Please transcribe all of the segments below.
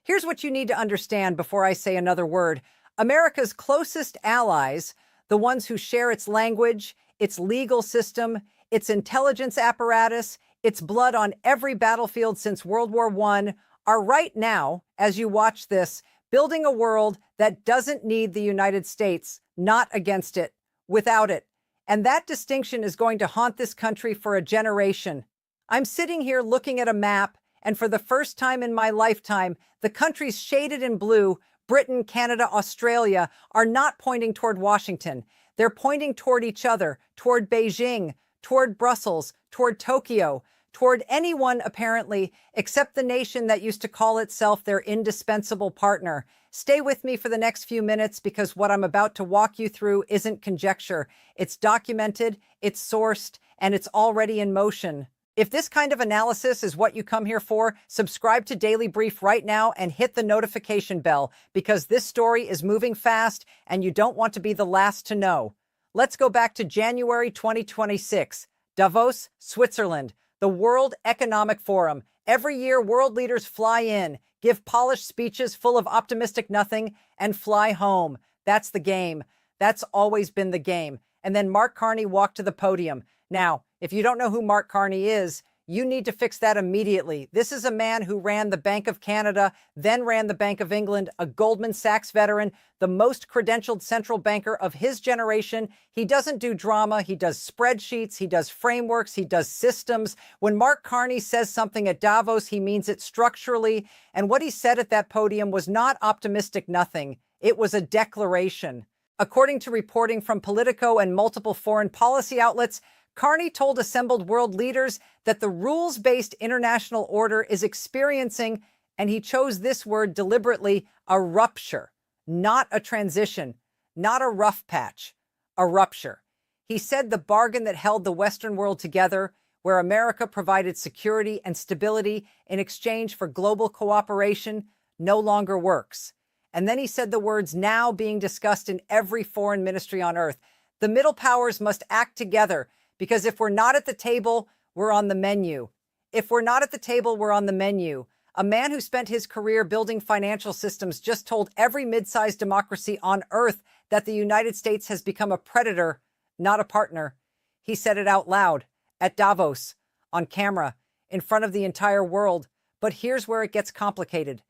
Here's what you need to understand before I say another word. America's closest allies, the ones who share its language, its legal system, its intelligence apparatus, its blood on every battlefield since World War I, are right now, as you watch this, building a world that doesn't need the United States, not against it, without it. And that distinction is going to haunt this country for a generation. I'm sitting here looking at a map, and for the first time in my lifetime, the countries shaded in blue, Britain, Canada, Australia, are not pointing toward Washington. They're pointing toward each other, toward Beijing, toward Brussels, toward Tokyo, toward anyone, apparently, except the nation that used to call itself their indispensable partner. Stay with me for the next few minutes because what I'm about to walk you through isn't conjecture. It's documented, it's sourced, and it's already in motion. If this kind of analysis is what you come here for, subscribe to Daily Brief right now and hit the notification bell because this story is moving fast and you don't want to be the last to know. Let's go back to January 2026, Davos, Switzerland, the World Economic Forum. Every year, world leaders fly in, give polished speeches full of optimistic nothing, and fly home. That's the game. That's always been the game. And then Mark Carney walked to the podium. Now, if you don't know who Mark Carney is, you need to fix that immediately. This is a man who ran the Bank of Canada, then ran the Bank of England, a Goldman Sachs veteran, the most credentialed central banker of his generation. He doesn't do drama. He does spreadsheets. He does frameworks. He does systems. When Mark Carney says something at Davos, he means it structurally. And what he said at that podium was not optimistic nothing. It was a declaration. According to reporting from Politico and multiple foreign policy outlets, Carney told assembled world leaders that the rules-based international order is experiencing, and he chose this word deliberately, a rupture, not a transition, not a rough patch, a rupture. He said the bargain that held the Western world together, where America provided security and stability in exchange for global cooperation, no longer works. And then he said the words now being discussed in every foreign ministry on earth. The middle powers must act together, because if we're not at the table, we're on the menu. If we're not at the table, we're on the menu. A man who spent his career building financial systems just told every mid-sized democracy on earth that the United States has become a predator, not a partner. He said it out loud, at Davos, on camera, in front of the entire world. But here's where it gets complicated.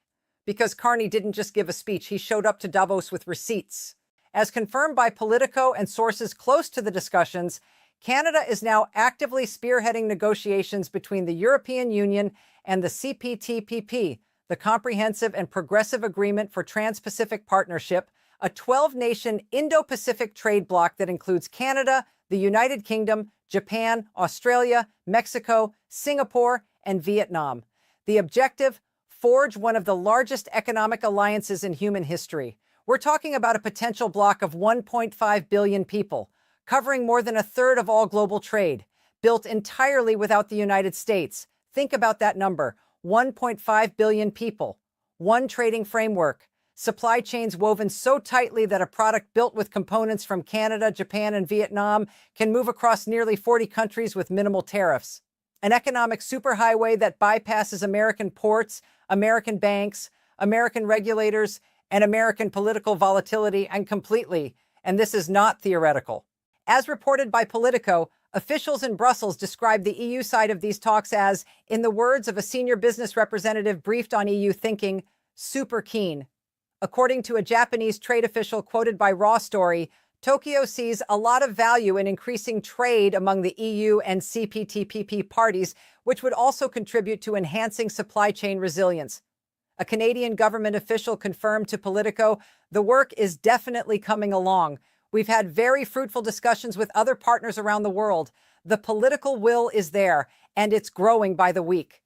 Because Carney didn't just give a speech, he showed up to Davos with receipts. As confirmed by Politico and sources close to the discussions, Canada is now actively spearheading negotiations between the European Union and the CPTPP, the Comprehensive and Progressive Agreement for Trans-Pacific Partnership, a 12-nation Indo-Pacific trade bloc that includes Canada, the United Kingdom, Japan, Australia, Mexico, Singapore, and Vietnam. The objective? Forge one of the largest economic alliances in human history. We're talking about a potential bloc of 1.5 billion people, covering more than a third of all global trade, built entirely without the United States. Think about that number, 1.5 billion people, one trading framework, supply chains woven so tightly that a product built with components from Canada, Japan, and Vietnam can move across nearly 40 countries with minimal tariffs. An economic superhighway that bypasses American ports, American banks, American regulators, and American political volatility and completely. And this is not theoretical. As reported by Politico, officials in Brussels described the EU side of these talks as, in the words of a senior business representative briefed on EU thinking, super keen. According to a Japanese trade official quoted by Raw Story, Tokyo sees a lot of value in increasing trade among the EU and CPTPP parties, which would also contribute to enhancing supply chain resilience. A Canadian government official confirmed to Politico, the work is definitely coming along. We've had very fruitful discussions with other partners around the world. The political will is there, and it's growing by the week.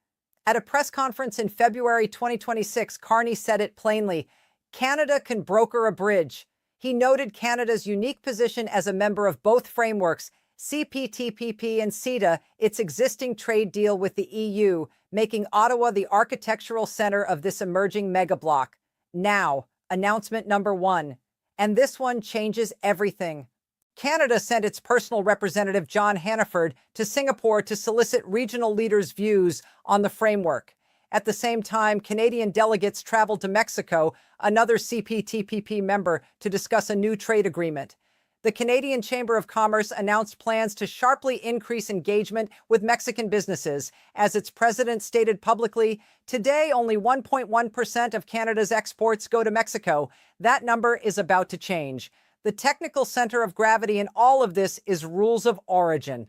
At a press conference in February 2026, Carney said it plainly, Canada can broker a bridge. He noted Canada's unique position as a member of both frameworks, CPTPP and CETA, its existing trade deal with the EU, making Ottawa the architectural center of this emerging megabloc. Now, announcement number one. And this one changes everything. Canada sent its personal representative, John Hannaford, to Singapore to solicit regional leaders' views on the framework. At the same time, Canadian delegates traveled to Mexico, another CPTPP member, to discuss a new trade agreement. The Canadian Chamber of Commerce announced plans to sharply increase engagement with Mexican businesses. As its president stated publicly, today only 1.1% of Canada's exports go to Mexico. That number is about to change. The technical center of gravity in all of this is rules of origin.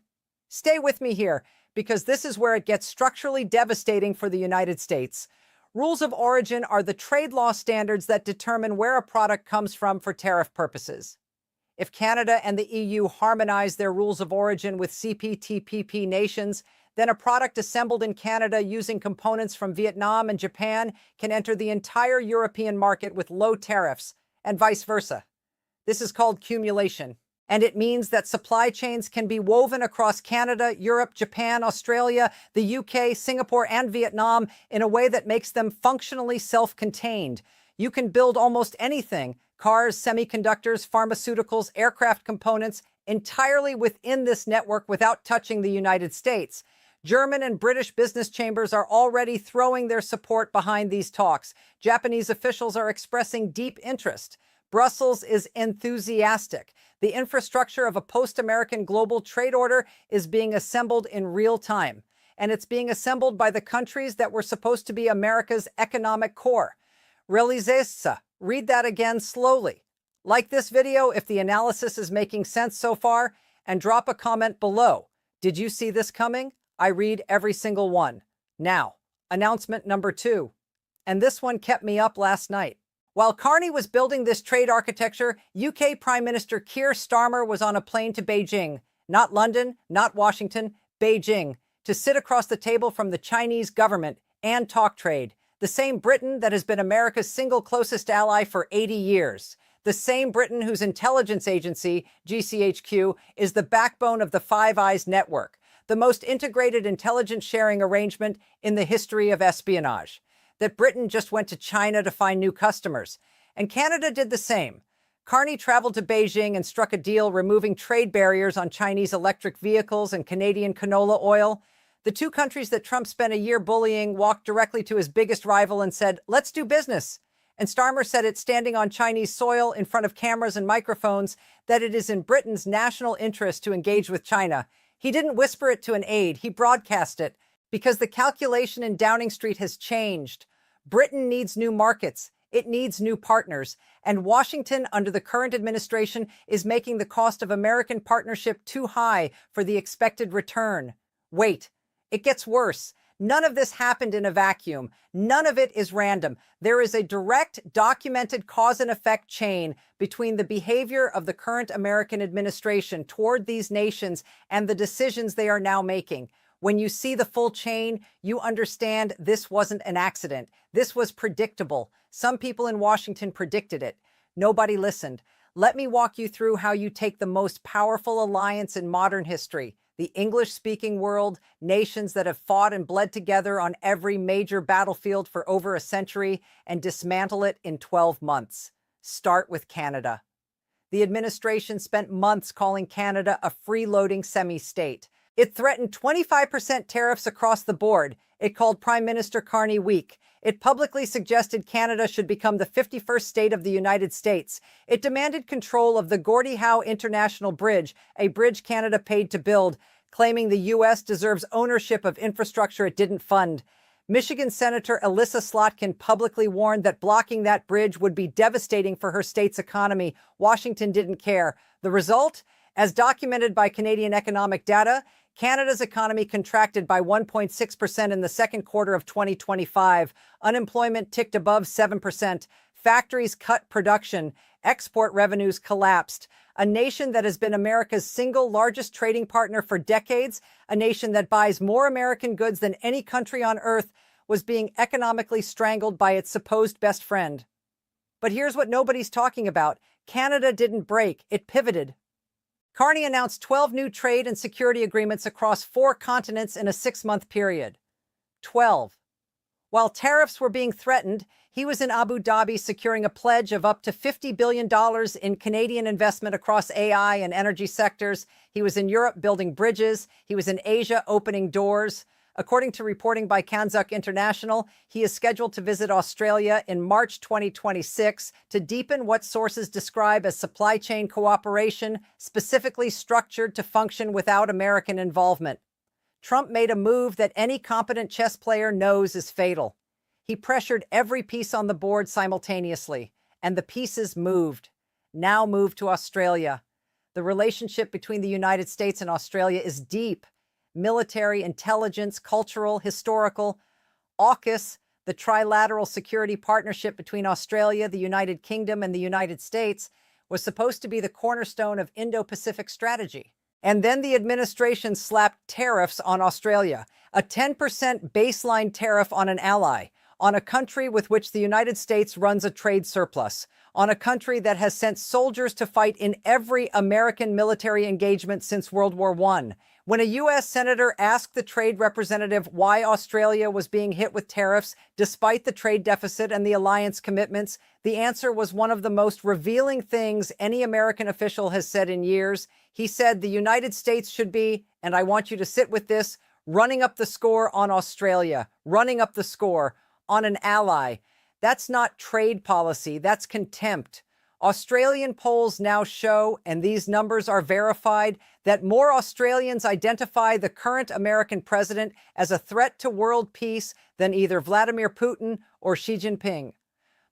Stay with me here, because this is where it gets structurally devastating for the United States. Rules of origin are the trade law standards that determine where a product comes from for tariff purposes. If Canada and the EU harmonize their rules of origin with CPTPP nations, then a product assembled in Canada using components from Vietnam and Japan can enter the entire European market with low tariffs, and vice versa. This is called cumulation, and it means that supply chains can be woven across Canada, Europe, Japan, Australia, the UK, Singapore, and Vietnam in a way that makes them functionally self-contained. You can build almost anything, cars, semiconductors, pharmaceuticals, aircraft components, entirely within this network without touching the United States. German and British business chambers are already throwing their support behind these talks. Japanese officials are expressing deep interest. Brussels is enthusiastic. The infrastructure of a post-American global trade order is being assembled in real time, and it's being assembled by the countries that were supposed to be America's economic core. Reliance. Read that again slowly. Like this video if the analysis is making sense so far, and drop a comment below. Did you see this coming? I read every single one. Now, announcement number 2. And this one kept me up last night. While Carney was building this trade architecture, UK Prime Minister Keir Starmer was on a plane to Beijing, not London, not Washington, Beijing, to sit across the table from the Chinese government and talk trade. The same Britain that has been America's single closest ally for 80 years. The same Britain whose intelligence agency, GCHQ, is the backbone of the Five Eyes network, the most integrated intelligence sharing arrangement in the history of espionage. That Britain just went to China to find new customers. And Canada did the same. Carney traveled to Beijing and struck a deal removing trade barriers on Chinese electric vehicles and Canadian canola oil. The two countries that Trump spent a year bullying walked directly to his biggest rival and said, "Let's do business." And Starmer said it standing on Chinese soil in front of cameras and microphones that it is in Britain's national interest to engage with China. He didn't whisper it to an aide, he broadcast it, because the calculation in Downing Street has changed. Britain needs new markets. It needs new partners. And Washington, under the current administration, is making the cost of American partnership too high for the expected return. Wait, it gets worse. None of this happened in a vacuum. None of it is random. There is a direct, documented cause and effect chain between the behavior of the current American administration toward these nations and the decisions they are now making. When you see the full chain, you understand this wasn't an accident. This was predictable. Some people in Washington predicted it. Nobody listened. Let me walk you through how you take the most powerful alliance in modern history, the English-speaking world, nations that have fought and bled together on every major battlefield for over a century, and dismantle it in 12 months. Start with Canada. The administration spent months calling Canada a freeloading semi-state. It threatened 25% tariffs across the board. It called Prime Minister Carney weak. It publicly suggested Canada should become the 51st state of the United States. It demanded control of the Gordie Howe International Bridge, a bridge Canada paid to build, claiming the U.S. deserves ownership of infrastructure it didn't fund. Michigan Senator Elissa Slotkin publicly warned that blocking that bridge would be devastating for her state's economy. Washington didn't care. The result? As documented by Canadian economic data, Canada's economy contracted by 1.6% in the second quarter of 2025. Unemployment ticked above 7%. Factories cut production. Export revenues collapsed. A nation that has been America's single largest trading partner for decades, a nation that buys more American goods than any country on earth, was being economically strangled by its supposed best friend. But here's what nobody's talking about. Canada didn't break. It pivoted. Carney announced 12 new trade and security agreements across 4 continents in a 6-month period. 12. While tariffs were being threatened, he was in Abu Dhabi securing a pledge of up to $50 billion in Canadian investment across AI and energy sectors. He was in Europe building bridges. He was in Asia opening doors. According to reporting by CANZUK International, he is scheduled to visit Australia in March 2026 to deepen what sources describe as supply chain cooperation, specifically structured to function without American involvement. Trump made a move that any competent chess player knows is fatal. He pressured every piece on the board simultaneously, and the pieces moved. Now moved to Australia. The relationship between the United States and Australia is deep. Military, intelligence, cultural, historical. AUKUS, the trilateral security partnership between Australia, the United Kingdom, and the United States, was supposed to be the cornerstone of Indo-Pacific strategy. And then the administration slapped tariffs on Australia, a 10% baseline tariff on an ally, on a country with which the United States runs a trade surplus, on a country that has sent soldiers to fight in every American military engagement since World War I. When a U.S. senator asked the trade representative why Australia was being hit with tariffs despite the trade deficit and the alliance commitments, the answer was one of the most revealing things any American official has said in years. He said the United States should be, and I want you to sit with this, running up the score on Australia, running up the score on an ally. That's not trade policy, that's contempt. Australian polls now show, and these numbers are verified, that more Australians identify the current American president as a threat to world peace than either Vladimir Putin or Xi Jinping.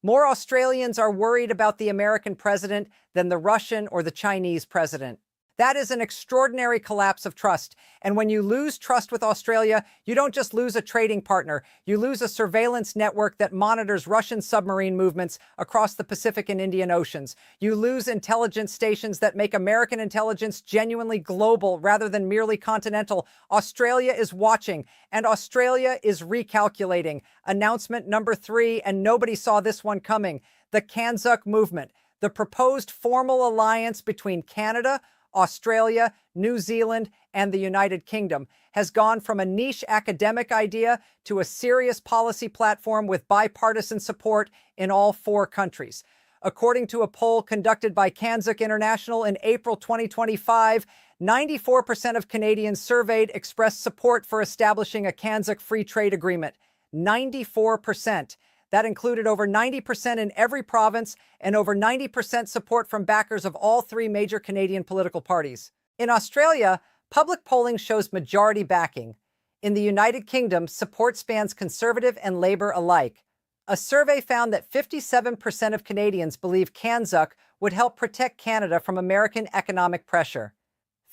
More Australians are worried about the American president than the Russian or the Chinese president. That is an extraordinary collapse of trust. And when you lose trust with Australia, you don't just lose a trading partner. You lose a surveillance network that monitors Russian submarine movements across the Pacific and Indian Oceans. You lose intelligence stations that make American intelligence genuinely global rather than merely continental. Australia is watching, and Australia is recalculating. Announcement number 3, and nobody saw this one coming. The CANZUK movement, the proposed formal alliance between Canada, Australia, New Zealand, and the United Kingdom, has gone from a niche academic idea to a serious policy platform with bipartisan support in all 4 countries. According to a poll conducted by CANZUK International in April 2025, 94% of Canadians surveyed expressed support for establishing a CANZUK free trade agreement. 94%. That included over 90% in every province and over 90% support from backers of all 3 major Canadian political parties. In Australia, public polling shows majority backing. In the United Kingdom, support spans Conservative and Labour alike. A survey found that 57% of Canadians believe CANZUK would help protect Canada from American economic pressure.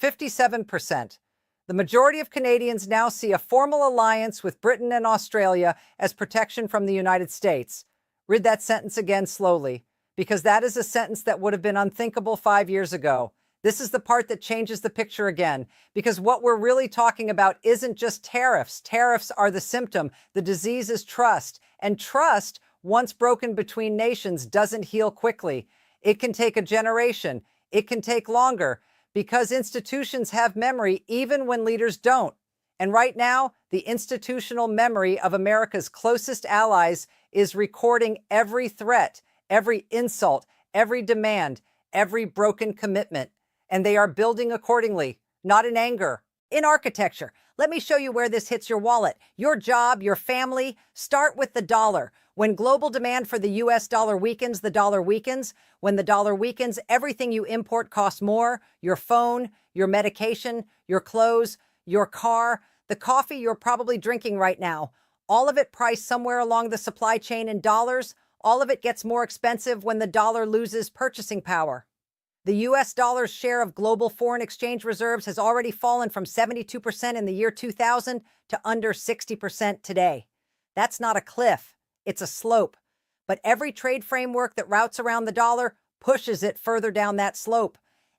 57%. The majority of Canadians now see a formal alliance with Britain and Australia as protection from the United States. Read that sentence again slowly, because that is a sentence that would have been unthinkable 5 years ago. This is the part that changes the picture again, because what we're really talking about isn't just tariffs. Tariffs are the symptom. The disease is trust. And trust, once broken between nations, doesn't heal quickly. It can take a generation. It can take longer. Because institutions have memory even when leaders don't. And right now, the institutional memory of America's closest allies is recording every threat, every insult, every demand, every broken commitment. And they are building accordingly, not in anger. In architecture, let me show you where this hits your wallet, your job, your family. Start with the dollar. When global demand for the US dollar weakens, the dollar weakens. When the dollar weakens, everything you import costs more. Your phone, your medication, your clothes, your car, the coffee you're probably drinking right now. All of it priced somewhere along the supply chain in dollars. All of it gets more expensive when the dollar loses purchasing power. The US dollar's share of global foreign exchange reserves has already fallen from 72% in the year 2000 to under 60% today. That's not a cliff. It's a slope. But every trade framework that routes around the dollar pushes it further down that slope.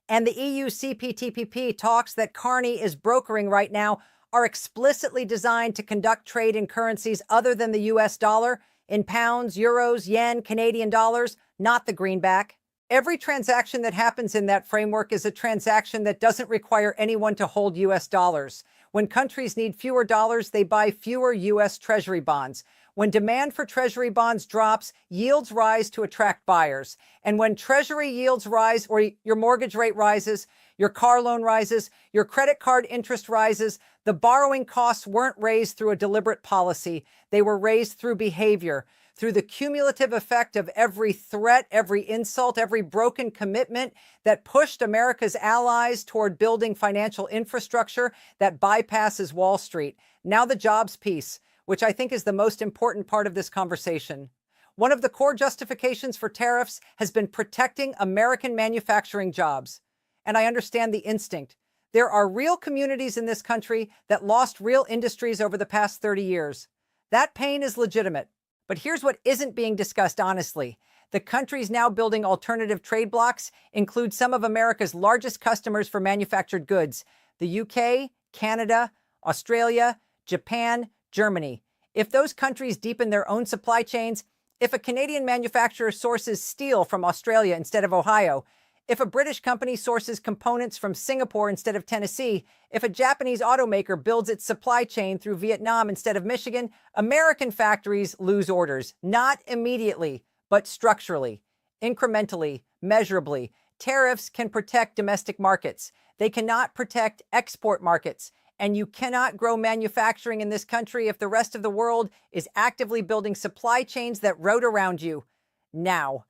And the EU CPTPP talks that Carney is brokering right now are explicitly designed to conduct trade in currencies other than the US dollar, in pounds, euros, yen, Canadian dollars, not the greenback. Every transaction that happens in that framework is a transaction that doesn't require anyone to hold US dollars. When countries need fewer dollars, they buy fewer US Treasury bonds. When demand for Treasury bonds drops, yields rise to attract buyers. And when Treasury yields rise, or your mortgage rate rises, your car loan rises, your credit card interest rises, The borrowing costs weren't raised through a deliberate policy. They were raised through behavior, through the cumulative effect of every threat, every insult, every broken commitment that pushed America's allies toward building financial infrastructure that bypasses Wall Street. Now the jobs piece, which I think is the most important part of this conversation. One of the core justifications for tariffs has been protecting American manufacturing jobs. And I understand the instinct. There are real communities in this country that lost real industries over the past 30 years. That pain is legitimate. But here's what isn't being discussed honestly. The countries now building alternative trade blocs include some of America's largest customers for manufactured goods: the UK, Canada, Australia, Japan, Germany. If those countries deepen their own supply chains, if a Canadian manufacturer sources steel from Australia instead of Ohio, if a British company sources components from Singapore instead of Tennessee, if a Japanese automaker builds its supply chain through Vietnam instead of Michigan, American factories lose orders. Not immediately, but structurally, incrementally, measurably. Tariffs can protect domestic markets. They cannot protect export markets. And you cannot grow manufacturing in this country if the rest of the world is actively building supply chains that route around you. Now,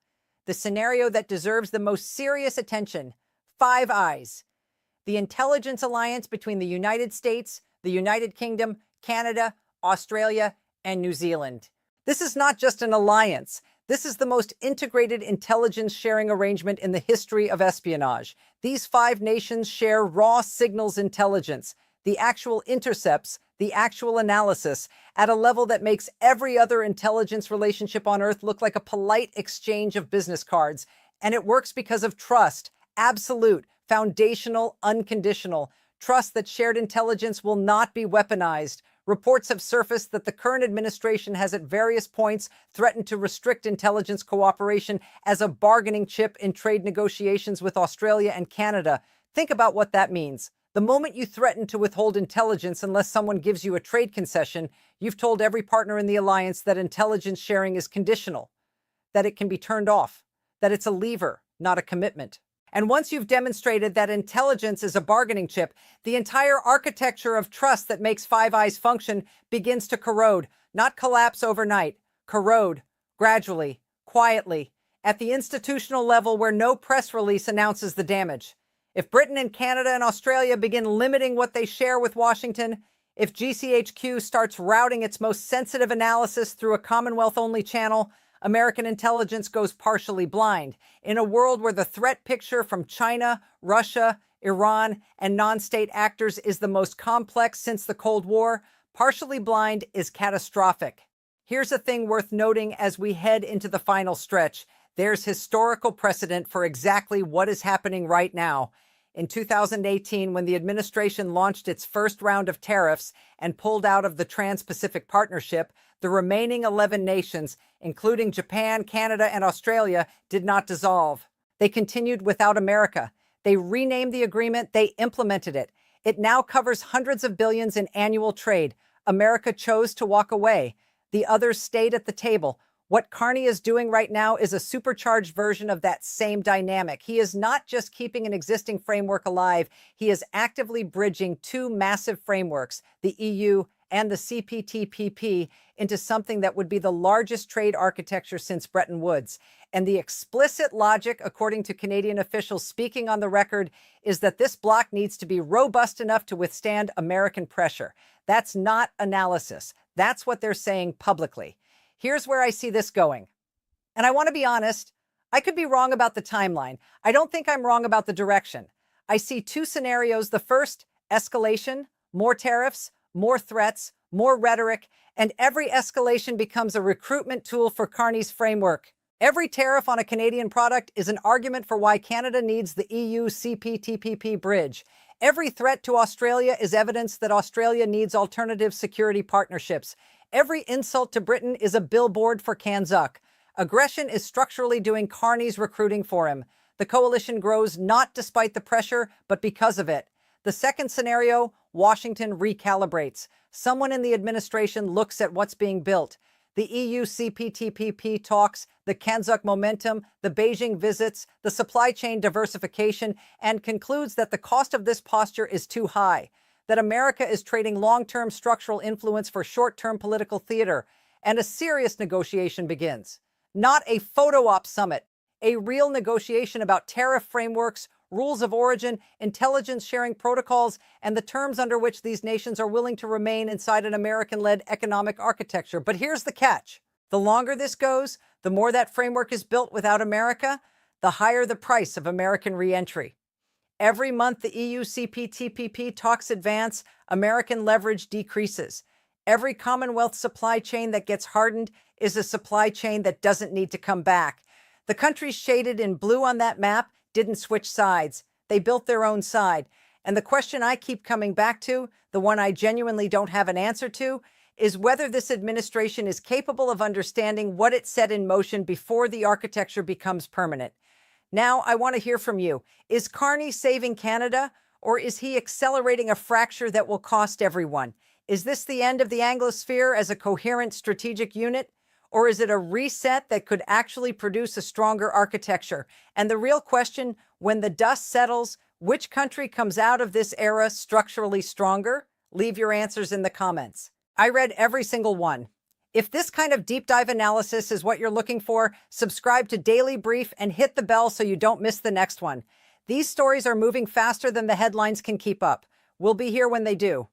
the scenario that deserves the most serious attention: Five Eyes. The intelligence alliance between the United States, the United Kingdom, Canada, Australia, and New Zealand. This is not just an alliance. This is the most integrated intelligence sharing arrangement in the history of espionage. These five nations share raw signals intelligence, the actual intercepts, the actual analysis, at a level that makes every other intelligence relationship on Earth look like a polite exchange of business cards. And it works because of trust, absolute, foundational, unconditional. Trust that shared intelligence will not be weaponized. Reports have surfaced that the current administration has at various points threatened to restrict intelligence cooperation as a bargaining chip in trade negotiations with Australia and Canada. Think about what that means. The moment you threaten to withhold intelligence unless someone gives you a trade concession, you've told every partner in the alliance that intelligence sharing is conditional, that it can be turned off, that it's a lever, not a commitment. And once you've demonstrated that intelligence is a bargaining chip, the entire architecture of trust that makes Five Eyes function begins to corrode, not collapse overnight. Corrode, gradually, quietly, at the institutional level where no press release announces the damage. If Britain and Canada and Australia begin limiting what they share with Washington, if GCHQ starts routing its most sensitive analysis through a Commonwealth-only channel, American intelligence goes partially blind. In a world where the threat picture from China, Russia, Iran, and non-state actors is the most complex since the Cold War, partially blind is catastrophic. Here's a thing worth noting as we head into the final stretch. There's historical precedent for exactly what is happening right now. In 2018, when the administration launched its first round of tariffs and pulled out of the Trans-Pacific Partnership, the remaining 11 nations, including Japan, Canada, and Australia, did not dissolve. They continued without America. They renamed the agreement, they implemented it. It now covers hundreds of billions in annual trade. America chose to walk away. The others stayed at the table. What Carney is doing right now is a supercharged version of that same dynamic. He is not just keeping an existing framework alive, he is actively bridging two massive frameworks, the EU and the CPTPP, into something that would be the largest trade architecture since Bretton Woods. And the explicit logic, according to Canadian officials speaking on the record, is that this bloc needs to be robust enough to withstand American pressure. That's not analysis. That's what they're saying publicly. Here's where I see this going. And I want to be honest, I could be wrong about the timeline. I don't think I'm wrong about the direction. I see two scenarios. The first, escalation, more tariffs, more threats, more rhetoric, and every escalation becomes a recruitment tool for Carney's framework. Every tariff on a Canadian product is an argument for why Canada needs the EU CPTPP bridge. Every threat to Australia is evidence that Australia needs alternative security partnerships. Every insult to Britain is a billboard for CANZUK. Aggression is structurally doing Carney's recruiting for him. The coalition grows not despite the pressure, but because of it. The second scenario, Washington recalibrates. Someone in the administration looks at what's being built. The EU CPTPP talks, the CANZUK momentum, the Beijing visits, the supply chain diversification, and concludes that the cost of this posture is too high. that America is trading long-term structural influence for short-term political theater, and a serious negotiation begins. Not a photo op summit, a real negotiation about tariff frameworks, rules of origin, intelligence sharing protocols, and the terms under which these nations are willing to remain inside an American-led economic architecture. But here's the catch. The longer this goes, the more that framework is built without America, the higher the price of American re-entry. Every month the EU CPTPP talks advance, American leverage decreases. Every Commonwealth supply chain that gets hardened is a supply chain that doesn't need to come back. The countries shaded in blue on that map didn't switch sides. They built their own side. And the question I keep coming back to, the one I genuinely don't have an answer to, is whether this administration is capable of understanding what it set in motion before the architecture becomes permanent. Now, I want to hear from you. Is Carney saving Canada, or is he accelerating a fracture that will cost everyone? Is this the end of the Anglosphere as a coherent strategic unit? Or is it a reset that could actually produce a stronger architecture? And the real question, when the dust settles, which country comes out of this era structurally stronger? Leave your answers in the comments. I read every single one. If this kind of deep dive analysis is what you're looking for, subscribe to Daily Brief and hit the bell so you don't miss the next one. These stories are moving faster than the headlines can keep up. We'll be here when they do.